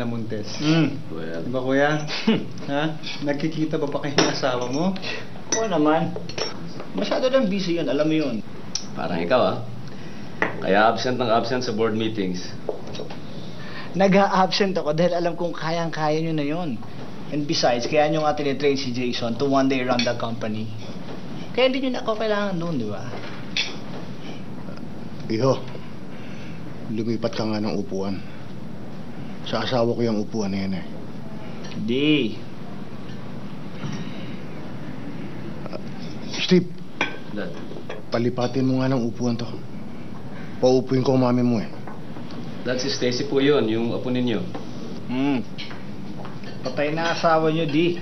Malamontes. Well, Diba kuya? Ha? Nagkikita ba pa kayo ng asawa mo? Oo naman. Masyado lang busy yan, alam mo yun. parang ikaw Kaya absent ng absent sa board meetings. Nag-a-absent ako dahil alam kong kayang-kaya nyo na yun. And besides, kaya nyo nga tinitrain si Jason to one day run the company. Kaya hindi nyo na ako kailangan doon, di ba? Iho, lumipat ka nga ng upuan. Sa asawa ko yung upuan na yan Hindi. Steve, Dad. palipatin mo nga ng upuan to. Paupuin ko ang mami mo Dad, si Stacy po yun, yung apo ninyo. Patay na asawa nyo, di.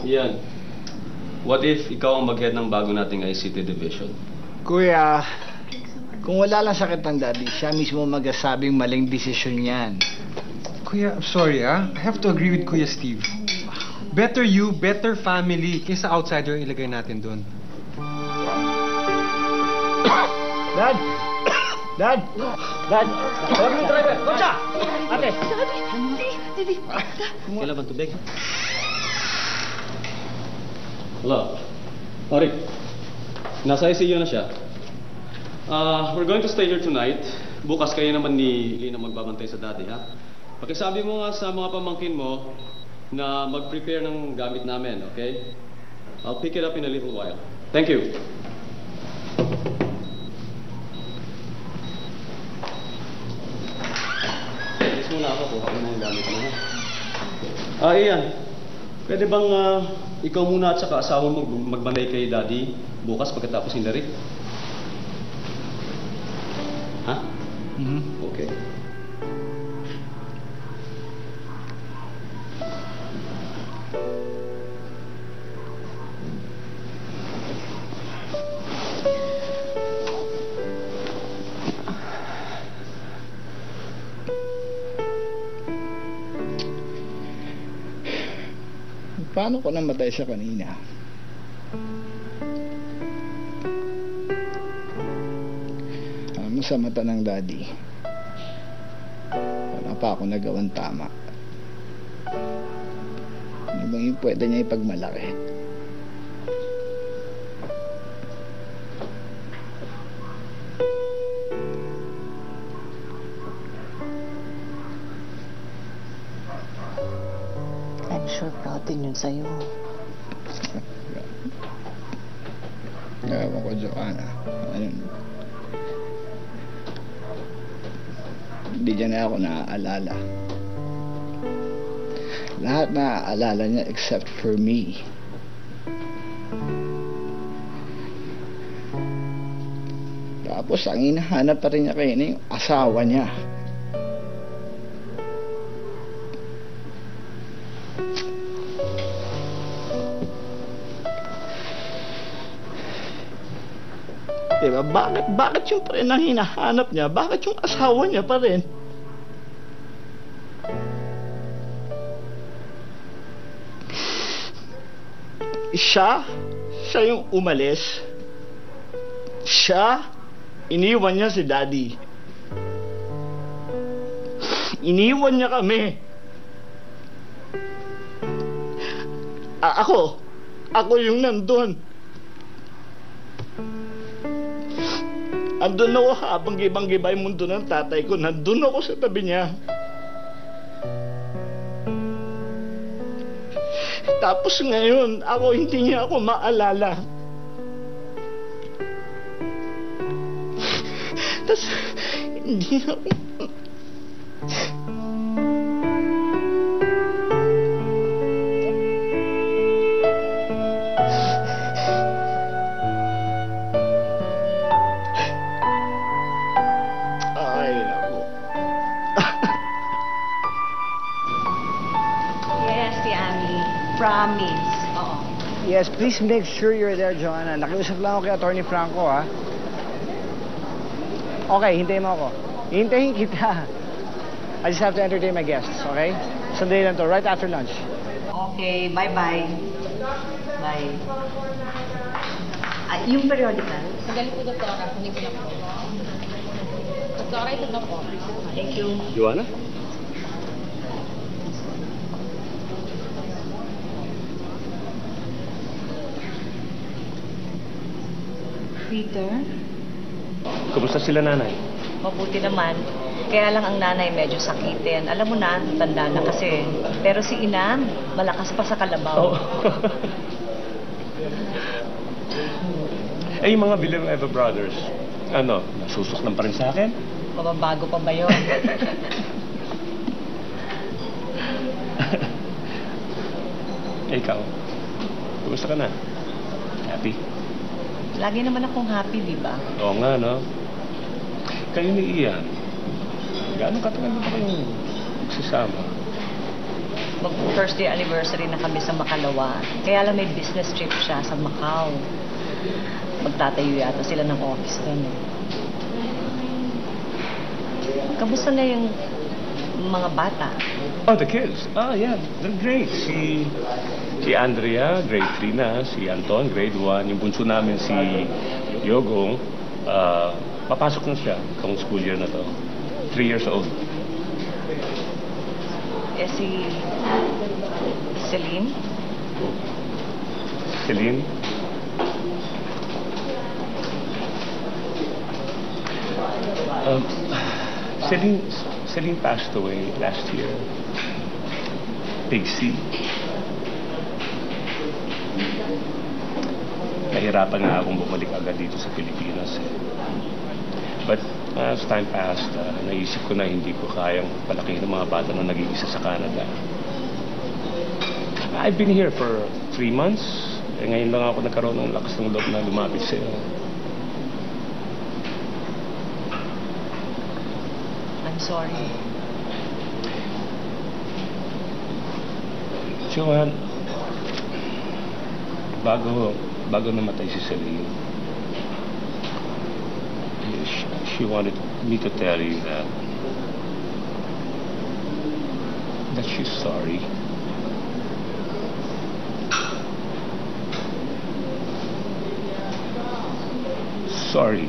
Ian, what if ikaw ang mag-head ng bago nating ICT division? Kuya, kung wala lang sakit ng daddy, siya mismo magsasabing maling desisyon yan. Kuya, I'm sorry I have to agree with Kuya Steve. Better you, better family, kaysa outsider yung ilagay natin doon. Dad! Dad! Dad! Tawag mo yung driver! Kotsa! Ate! Didi! Kailan bang tubig? Hello? Rick, nasa ICU na siya. We're going to stay here tonight. Bukas kayo naman ni Lina magbabantay sa daddy, ha? Pakisabi mo nga sa mga pamangkin mo na mag-prepare ng gamit namin, okay? I'll pick it up in a little while. Thank you. Alis muna ako, kuha ko na yung gamit mo, ha? Ian, pwede bang ikaw muna at saka asawa mo magbantay kay daddy bukas pagkatapos ni Rick? Ha? Okay. Paano ko namatay siya kanina? Alam mo, sa mata ng daddy, wala pa ako nagawang tama. Ano bang yung pwede niya ipagmalaki? I'm sure proud din yun sa'yo. Ewan ko, Joanna. Hindi niya na ako naaalala. Lahat naaalala niya except for me. Tapos ang hinahanap pa rin niya kayo na yung asawa niya. Diba? Bakit yung pa rin ang hinahanap niya? Bakit yung asawa niya pa rin? Siya yung umalis. Iniwan niya si daddy. Iniwan niya kami. Ako yung nandun. Andun ako habang gibang-giba yung mundo ng tatay ko. Nandun ako sa tabi niya. Tapos ngayon, hindi niya ako maalala. Tapos, hindi ako... Promise. Oo. Yes, please make sure you're there, Joanna. Nakiusap lang ako kay Attorney Franco, ha? Okay, hintayin mo ako. Hintayin kita. I just have to entertain my guests, okay? Sandali lang to, right after lunch. Okay, bye-bye. Bye. Yung periodical? Sandali po, Doktora. Kunin ko na po. Doktora, ito na po. Thank you. Joanna? Peter? Kumusta sila nanay? Mabuti naman. Kaya lang ang nanay medyo sakitin. Alam mo na, tanda na kasi. Pero si Ina, malakas pa sa kalabaw. Oh. Eh, yung mga Villanueva brothers, nasusuklan pa rin sa akin? Mababago pa ba yun? Eh, ikaw, kumusta ka na? Happy? Lagi naman akong happy, di ba? Oo nga, no? Kayo ni Ian, gaano katagal na ba kayong magsasama? Mag-first day anniversary na kami sa Makalawa. Kaya lang may business trip siya sa Macau. Magtatayo yata sila ng office doon. Kamusta na yung mga bata? Oh, the kids. Yeah. They're great. Si Andrea, grade 3 na. Si Anton, grade 1. Yung bunso namin, si Yogong, papasok na siya itong school year na to. 3 years old. Eh si Celine? Celine? Celine passed away last year. Big C. Nahirapan nga akong bumalik agad dito sa Pilipinas. But as time passed, naisip ko na hindi ko kayang palaki ng mga bata na nag-iisa sa Canada. I've been here for 3 months. Eh, ngayon lang ako nagkaroon ng lakas ng loob na lumapit sa'yo. I'm sorry. Joanne, bago namatay si Celine, she wanted me to tell you that she's sorry. Sorry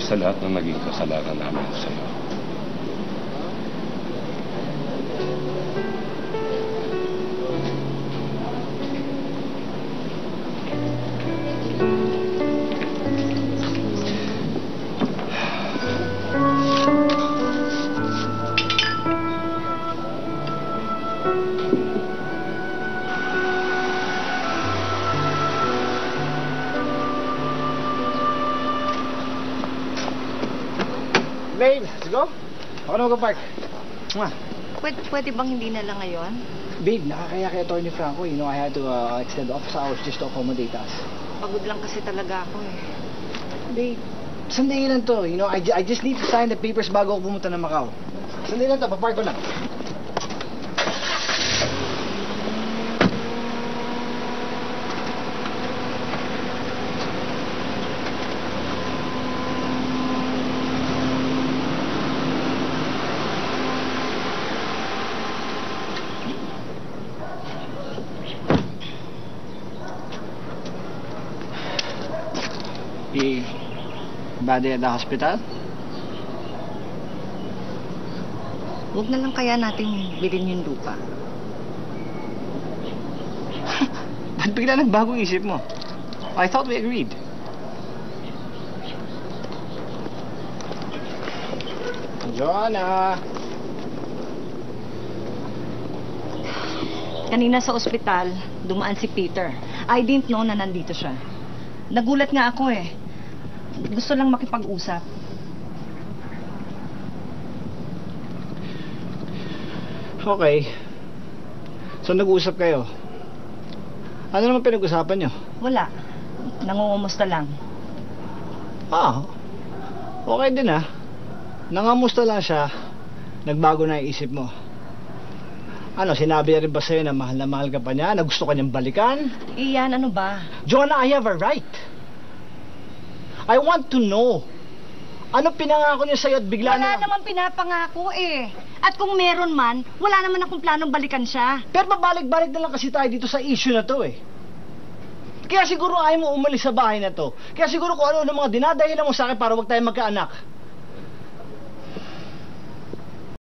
sa lahat ng naging kasalanan namin sa'yo. Babe, let's go. Ako na mag-park. Pwede bang hindi na lang ngayon? Babe, nakakaya kay Atty. Franco. You know, I had to extend office hours just to accommodate us. Pagod lang kasi talaga ako eh. Babe, sandali lang to. You know, I just need to sign the papers bago ako pumunta ng Macau. Sandali lang to, papark ko lang. Bad day at the hospital? Huwag na lang kaya nating bilhin yung lupa. Ba't bigla nagbagong isip mo? I thought we agreed. Joanna! Kanina sa ospital, dumaan si Peter. I didn't know na nandito siya. Nagulat nga ako eh. Gusto lang makipag-usap. Okay. So nag-uusap kayo. Ano naman pinag-usapan nyo? Wala. Nangungumusta lang. Okay din ah. Nangamusta lang siya. Nagbago na yung isip mo. Ano, sinabi na rin ba sa'yo na mahal ka pa niya? Na gusto ka niyang balikan? Iyan, ano ba? Joanna, I have a right. I want to know. Ano pinangako niya sa'yo at bigla Wala na... naman pinapangako eh. At kung meron man, wala naman akong planong balikan siya. Pero pabalik-balik na lang kasi tayo dito sa issue na to eh. Kaya siguro ayaw mo umalis sa bahay na to. Kaya siguro kung ano ng mga dinadahilan mo sa akin para wag tayo magkaanak.